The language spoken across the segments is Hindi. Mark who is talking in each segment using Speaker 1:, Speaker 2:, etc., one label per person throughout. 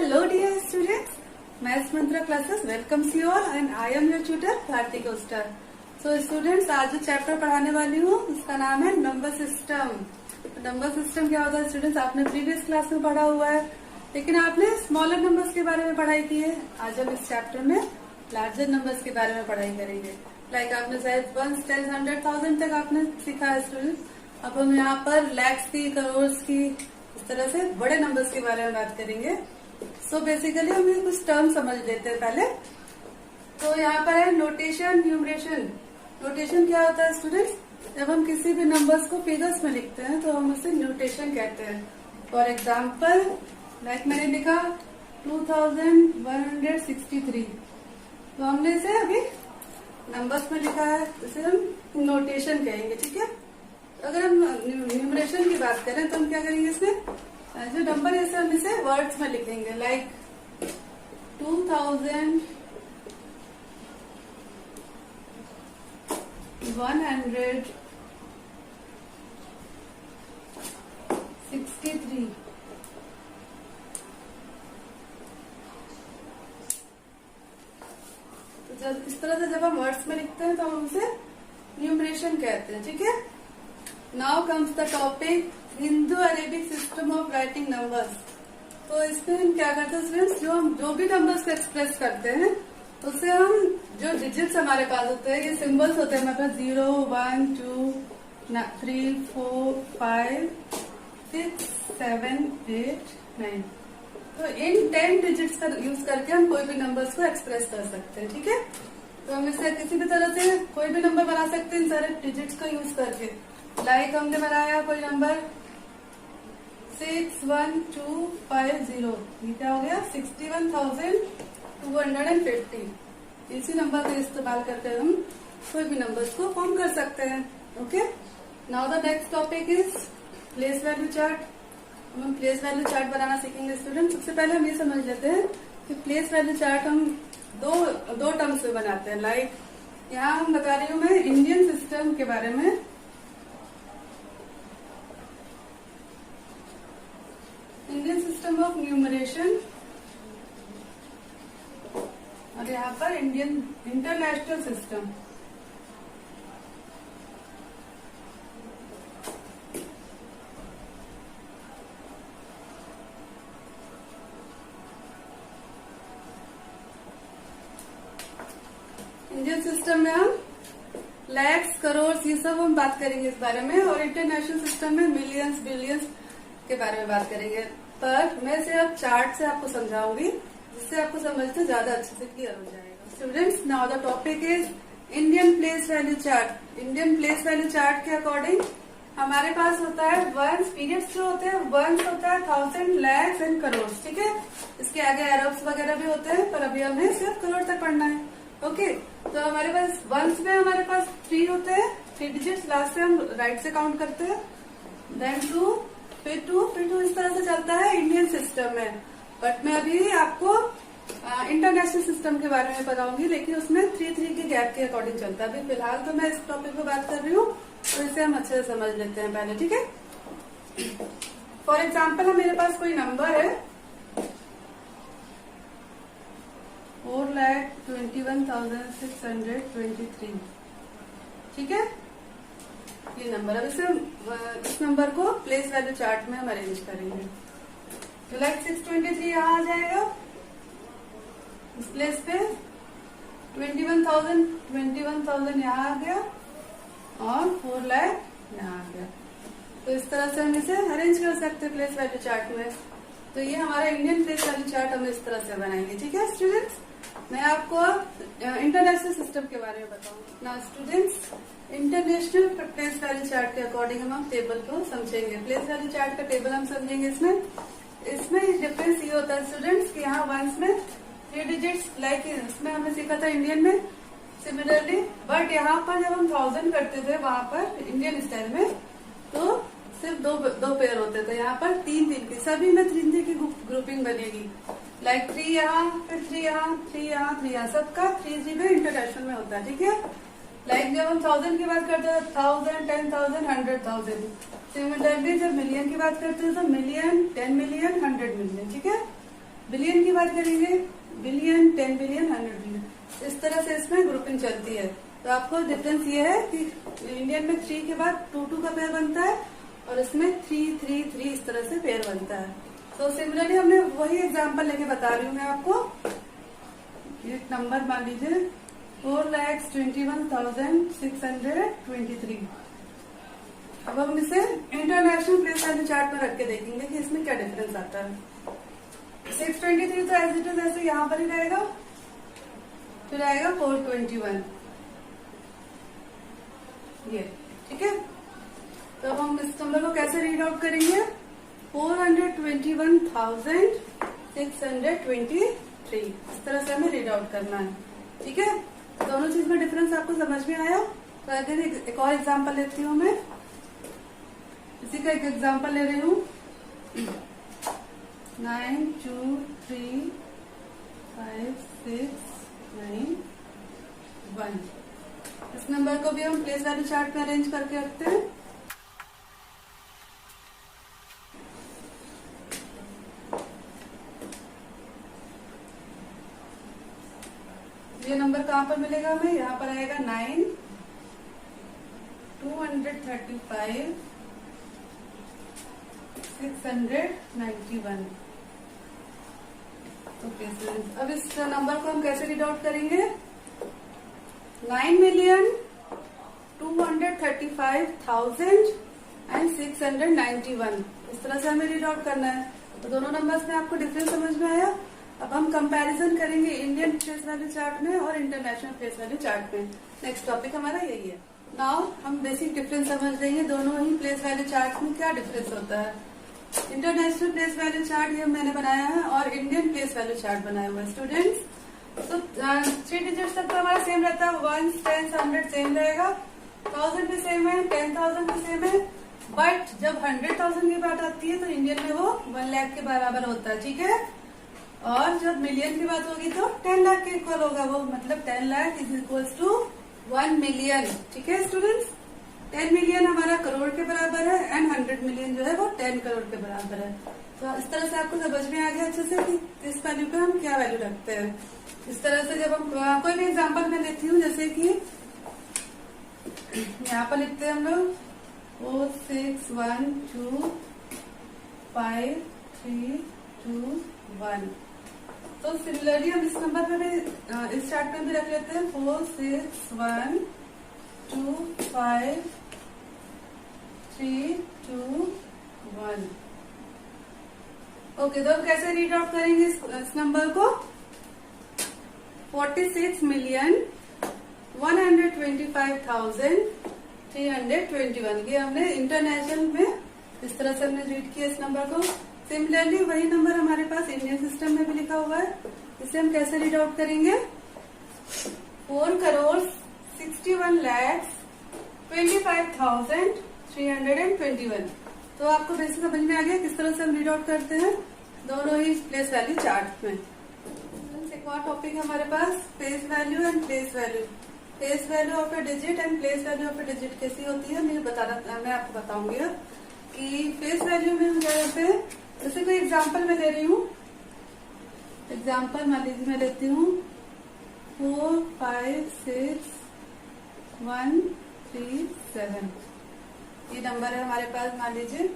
Speaker 1: Hello dear students, Maths Mantra classes welcomes you all and I am your tutor Bharti Coaster. So students, आज जो चैप्टर पढ़ाने वाली हूँ उसका नाम है नंबर सिस्टम। नंबर सिस्टम क्या होता है स्टूडेंट्स, आपने प्रीवियस क्लास में पढ़ा हुआ है, लेकिन आपने स्मॉलर नंबर्स के बारे में पढ़ाई की है। आज हम इस चैप्टर में लार्जर नंबर्स के बारे में पढ़ाई करेंगे। लाइक आपने शायद 1, 10, 100,000 तक आपने सीखा है स्टूडेंट्स। अब हम यहाँ पर लैक्स की, करोड़ की, इस तरह से बड़े नंबर्स के बारे में बात करेंगे। सो बेसिकली हम ये कुछ टर्म समझ लेते हैं पहले। तो यहाँ पर है नोटेशन, न्यूमरेशन। नोटेशन क्या होता है स्टूडेंट्स, जब हम किसी भी नंबर्स को फिगर्स में लिखते हैं तो हम उसे नोटेशन कहते हैं। फॉर एग्जाम्पल लाइक मैंने लिखा 2163, तो हमने इसे अभी नंबर्स में लिखा है, इसे हम नोटेशन कहेंगे, ठीक है। अगर हम न्यूमरेशन की बात करें तो हम क्या करेंगे, इसमें जो नंबर है हम इसे वर्ड्स में लिखेंगे। लाइक 2163 तो जब इस तरह से जब हम वर्ड्स में लिखते हैं तो हम उसे न्यूमरेशन कहते हैं, ठीक है। Now comes the topic Hindu Arabic system of writing numbers. तो इसमें हम क्या करते हैं स्टूडेंट्स, जो भी नंबर्स को एक्सप्रेस करते हैं उसे हम जो डिजिट्स हमारे पास होते हैं, ये सिंबल्स होते हैं हमारे पास 0, 1, 2, 3, 4, 5, 6, 7, 8, 9। तो इन 10 डिजिट्स का यूज करके हम कोई भी नंबर्स को एक्सप्रेस कर सकते हैं, ठीक है। तो हम इसे किसी भी तरह से कोई भी नंबर बना सकते हैं इन सारे डिजिट्स का यूज करके। लाइक हमने बनाया कोई नंबर 61250, ये क्या हो गया 61,250। इसी नंबर का इस्तेमाल करके हम कोई भी नंबर्स को फॉर्म कर सकते हैं, okay. Now the next topic is place value chart. हम प्लेस वैल्यू चार्ट बनाना सीखेंगे स्टूडेंट। सबसे पहले हम ये समझ लेते हैं कि प्लेस वैल्यू चार्ट हम दो टर्म्स में बनाते हैं। लाइक यहाँ हम बता रही हूँ मैं इंडियन सिस्टम के बारे में। इंडियन सिस्टम ऑफ न्यूमरेशन, और यहाँ पर Indian international system. Indian system में हम लैक्स, करोड़, ये सब हम बात करेंगे इस बारे में, और इंटरनेशनल सिस्टम में मिलियंस, बिलियंस के बारे में बात करेंगे। पर मैं सिर्फ चार्ट से आपको समझाऊंगी, जिससे आपको समझते ज्यादा अच्छे से क्लियर हो जाएगा। Students, now the topic is Indian place value chart. Indian place value chart के अकॉर्डिंग हमारे पास होता है वंस, पीरियड्स जो होते हैं वंस होता है 1000, लैक्स एंड करोड़, ठीक है। इसके आगे अरब्स वगैरह भी होते हैं, पर अभी हमें सिर्फ करोड़ तक पढ़ना है, ओके। तो हमारे पास वंस में हमारे पास 3 होते हैं, 3 डिजिट्स, लास्ट से हम राइट से काउंट करते हैं, देन 2, फिर 2, इस तरह से चलता है इंडियन सिस्टम में। बट मैं अभी आपको इंटरनेशनल सिस्टम के बारे में बताऊंगी, लेकिन उसमें 3 के गैप के अकॉर्डिंग चलता है। अभी फिलहाल तो मैं इस टॉपिक पे बात कर रही हूँ, तो इसे हम अच्छे से समझ लेते हैं पहले, ठीक है। फॉर एग्जाम्पल मेरे पास कोई नंबर है 4,21,623, ठीक है, ये नंबर। अब इस नंबर को प्लेस वैल्यू चार्ट में हम अरेंज करेंगे। तो लाइक 623 यहाँ आ जाएगा, इस प्लेस पे 21,000 यहाँ आ गया, और 4 लाख यहाँ आ गया। तो इस तरह से हम इसे अरेंज कर सकते हैं प्लेस वैल्यू चार्ट में। तो ये हमारा इंडियन प्लेस वैल्यू चार्ट हम इस तरह से बनाएंगे, ठीक है स्टूडेंट्स। मैं आपको इंटरनेशनल सिस्टम के बारे में बताऊंगी। Now students, international place value chart के अकॉर्डिंग हम टेबल को समझेंगे। प्लेस वैल्यू चार्ट का टेबल हम समझेंगे। इसमें डिफरेंस ये होता है स्टूडेंट्स कि यहाँ वंस में 3 डिजिट्स, लाइक इसमें हमने सीखा था इंडियन में सिमिलरली, बट यहाँ पर जब हम 1000 करते थे वहां पर इंडियन स्टाइल में तो सिर्फ दो पेयर होते थे। यहाँ पर 3 की, सभी में 3 की ग्रुपिंग बनेगी। लाइक 3 यहाँ, फिर 3 यहाँ, 3 यहाँ, 3 यहाँ, सबका 3 में इंटरनेशनल में होता है, ठीक है। लाइक जब हम 1000 की बात करते हैं 1000, 10,000, 100,000। सिमिलरली जब मिलियन की बात करते हैं तो मिलियन, 10 मिलियन, 100 मिलियन, ठीक है। बिलियन की बात करेंगे, बिलियन, 10 बिलियन, 100 बिलियन, इस तरह से इसमें ग्रुपिंग चलती है। तो आपको डिफरेंस ये है कि इंडियन में 3 के बाद 2 का पेयर बनता है और इसमें 3 3 3 इस तरह से पेयर बनता है। तो सिमिलरली हमने वही एग्जांपल लेके बता रही हूँ मैं आपको। एक नंबर मान लीजिए 4,21,623। अब हम इसे इंटरनेशनल प्लेस वैल्यू चार्ट में रख के देखेंगे कि इसमें क्या डिफरेंस आता है। 623 तो एज इट इज ऐसे यहाँ पर ही रहेगा, फिर आएगा 421, ये ठीक है। तो अब हम इस नंबर को कैसे रीड आउट करेंगे, 421,623, इस तरह से हमें रीड आउट करना है, ठीक है। दोनों चीज में डिफरेंस आपको समझ में आया। तो अगर एक और एग्जांपल लेती हूँ मैं, इसी का एक एग्जांपल ले रही हूँ, 9 2 3 5 6 9 1। इस नंबर को भी हम प्लेस वैल्यू चार्ट में अरेंज करके रखते हैं। ये नंबर कहाँ पर मिलेगा हमें, यहाँ पर आएगा 9 235 691। ओके, अब इस नंबर को हम कैसे रीड आउट करेंगे, 9,235,691, इस तरह से हमें रीड आउट करना है। तो दोनों नंबर्स में आपको डिफरेंस समझ में आया। अब हम कंपैरिजन करेंगे इंडियन फेस वैल्यू चार्ट में और इंटरनेशनल फेस वैल्यू चार्ट में। नेक्स्ट टॉपिक हमारा यही है। नाउ हम बेसिक डिफरेंस समझ लेंगे दोनों ही प्लेस वैल्यू चार्ट में क्या डिफरेंस होता है। इंटरनेशनल प्लेस वैल्यू चार्ट ये मैंने बनाया है और इंडियन प्लेस वैल्यू चार्ट बनाया हुआ है स्टूडेंट्स। तो 3 डिजिट्स तक तो हमारा सेम रहता है, 1 10 100 सेम रहेगा, 1000 भी सेम है, 10,000 भी सेम है। बट जब 100,000 की बात आती है तो इंडियन में वो 1 लाख के बराबर होता है, ठीक है। और जब मिलियन की बात होगी तो 10 लाख के इक्वल होगा वो, मतलब 10 lakh is equals to 1 million, ठीक है स्टूडेंट्स। 10 मिलियन हमारा करोड़ के बराबर है एंड 100 मिलियन जो है वो 10 करोड़ के बराबर है। तो इस तरह से आपको समझ में आ गया अच्छे से कि इस वैल्यू पे हम क्या वैल्यू रखते हैं। इस तरह से जब हम कोई भी एग्जांपल मैं लेती हूँ, जैसे कि यहाँ पर लिखते हैं हम लोग 4 6 1 2 5 3 2 1। तो सिमिलरली हम इस नंबर पे भी इस चार्ट में भी रख लेते हैं 4 6 1 2 5 3 2 1। ओके, तो हम कैसे रीड आउट करेंगे इस नंबर को, 46,125,321। ये हमने इंटरनेशनल में इस तरह से हमने रीड किया इस नंबर को। सिमिलरली वही नंबर हमारे पास इंडियन सिस्टम में भी लिखा हुआ है, इसे हम कैसे रीड आउट करेंगे, 4,61,25,321। तो आपको बेसिक समझ में आ गया किस तरह से हम रीड आउट करते हैं दोनों ही प्लेस वैल्यू चार्ट में। एक और टॉपिक है हमारे पास, face value and place value. Face value of a digit and place value of a digit कैसी होती है मैं आपको बताऊंगी कि फेस वैल्यू में हम क्या करते हैं। जैसे कोई एग्जांपल मैं ले रही हूँ, एग्जांपल मान लीजिए मैं लेती हूँ 4 5 6 1 3 7, ये नंबर है हमारे पास मान लीजिए।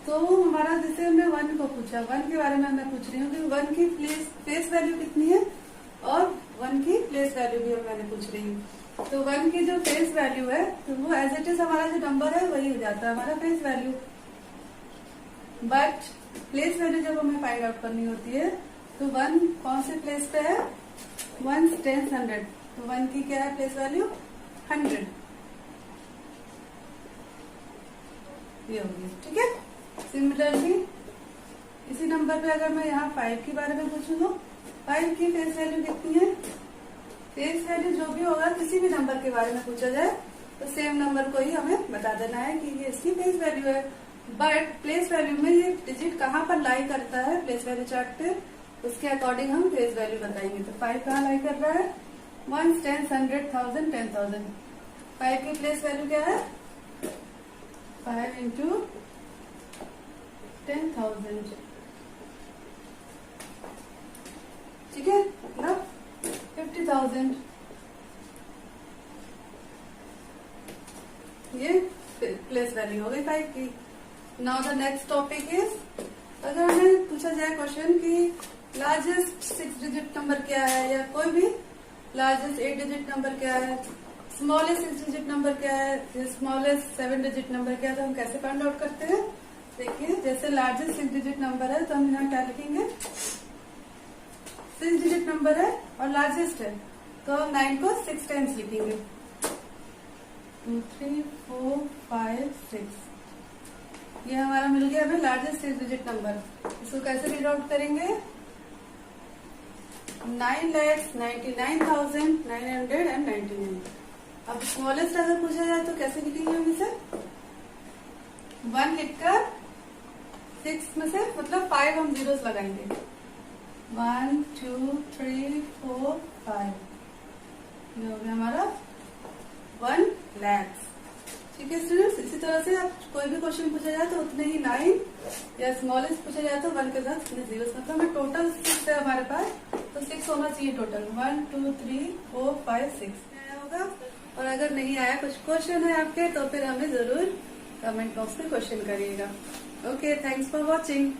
Speaker 1: तो हमारा जैसे हमने 1 को पूछा, 1 के बारे में मैं पूछ रही हूँ कि 1 की फेस वैल्यू कितनी है और 1 की प्लेस वैल्यू भी मैंने पूछ रही हूँ। तो 1 की जो फेस वैल्यू है तो वो एज इट इज हमारा जो नंबर है वही हो जाता है हमारा face value. But place value जब हमें फाइंड आउट करनी होती है तो 1 कौन से प्लेस पे है, 1 10 100, तो 1 की क्या है प्लेस वैल्यू 100, ये होगी, ठीक है। सिमिलरली इसी नंबर पे अगर मैं यहाँ 5 के बारे में पूछूं तो 5 की फेस वैल्यू कितनी है। फेस वैल्यू जो भी होगा किसी भी नंबर के बारे में पूछा जाए तो सेम नंबर को ही हमें बता देना है कि ये इसकी फेस वैल्यू है। बट प्लेस वैल्यू में ये डिजिट कहाँ पर लाई करता है प्लेस वैल्यू चार्ट पे, उसके अकॉर्डिंग हम फेस वैल्यू बताएंगे। तो 5 कहाँ लाई कर रहा है, 1 10 100 1000 10,000। 5 की प्लेस वैल्यू क्या है, 5 into 10,000। 99,000, ये प्लेस वैल्यू हो गई 5 की। Now the next topic is, अगर हमें पूछा जाए क्वेश्चन कि लार्जेस्ट 6 डिजिट नंबर क्या है, या कोई भी लार्जेस्ट 8 डिजिट नंबर क्या है, स्मॉलेस्ट 6 डिजिट नंबर क्या है, स्मॉलेस्ट 7 डिजिट नंबर क्या है, तो हम कैसे फाइंड आउट करते हैं? देखिए, जैसे लार्जेस्ट 6 डिजिट नंबर है तो हम यहाँ क्या लिखेंगे, 6 डिजिट नंबर है और लार्जेस्ट है तो हम 9 को 6 टाइम्स लिखेंगे, 2 3 4 5 6। ये हमारा मिल गया हमें लार्जेस्ट 6 डिजिट नंबर। इसको कैसे रीड आउट करेंगे, 9,99,999। अब स्मॉलेस्ट अगर पूछा जाए तो कैसे लिखेंगे हम इसे, 1 लिखकर 6 में से मतलब 5 हम जीरोस लगाएंगे, 1 2 3 4 5, ये हो गया हमारा 1 लाख। ठीक है स्टूडेंट्स, इसी तरह से आप कोई भी क्वेश्चन पूछा जाए तो उतने ही 9, या स्मॉलेस्ट पूछा जाए तो 1 के साथ उतने जीरोस, मतलब हमें टोटल 6 है हमारे पास, तो 6 होना चाहिए टोटल, 1 2 3 4 5 6 होगा। और अगर नहीं आया कुछ क्वेश्चन है आपके तो फिर हमें जरूर कमेंट बॉक्स में क्वेश्चन करिएगा। Okay, thanks for watching.